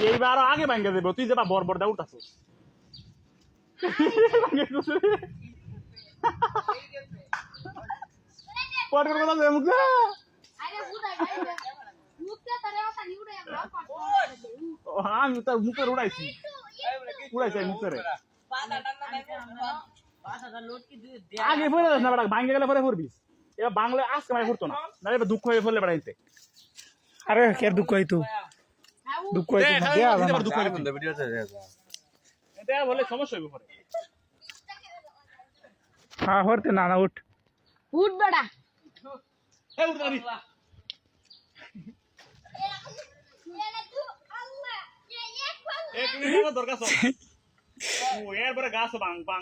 এইবার আগে ভাঙ্গে দেব তুই যেবা বর দা উঠাছিস পরের কথা দে মুখ আমি তার মুখে উড়াইছি মুখে আগে পড়ে না বেটা ভাঙ্গে গেলে পরে পড়বিস এবার বাংলা আজকে মানে পড়তো না এবার দুঃখ হয়ে পড়লে বেড়াইতে আরে কে দুঃখ হইতো দুঃখ হইতো দুঃখ এটা বলে সমস্যা হইবে পরে হ্যাঁ হরতে না না উঠ উঠ বেটা এই উঠ দাঁড়ি এক মিনিট দরকার সব ও এর পরে গাছ বাং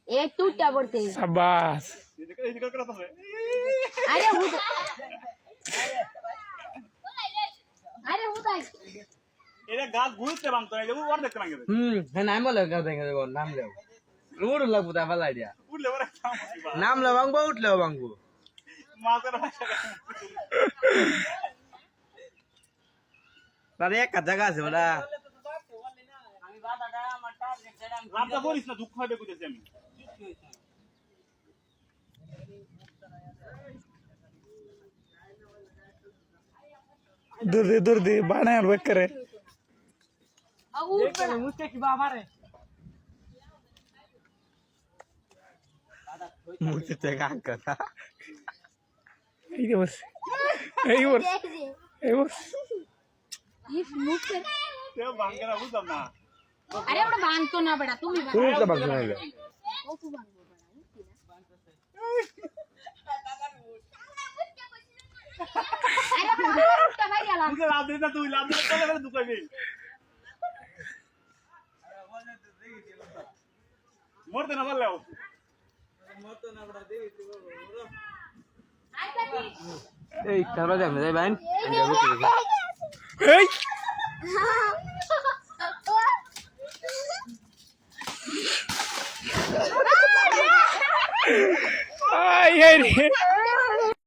এ টুটা পড়তে শাবাশ এদিকে করে আছে আরে উঠ আরে উঠাই এরা গাছ ঘুরতে বাং তো এই ওর দেখতে ভাঙ্গে দে হ্যাঁ নাম বলে গাছ ভেঙে দেবো নাম লেও রোড লাগবো তা ভালো আইডিয়া উঠলে পরে নাম লে ভাঙবো উঠলেও ভাঙবো মাছের ভাষা তারে এক জায়গা আছে ওটা রামটা বলিস না দুঃখ হবে কইতেছি আমি দূর দে বানায় আর বেক করে উঠ বেটা মুঝকে কি বাবা রে মুঝে তে কাম করা এই যে বস এই বস এই বস ইফ মুখে তেও ভাঙ্গে না বুঝতাম না আরে ওটা ভাঙতো না বেটা তুমি তুই তো ভাঙছ না ও তো ভাঙবো বেটা আরে উঠটা ভাই গেল তুই লাভ দিস না তুই লাভ দিলে চলে দুঃখ হবে মরতে না পারলেও এই তারপরে যাবে ভাই এই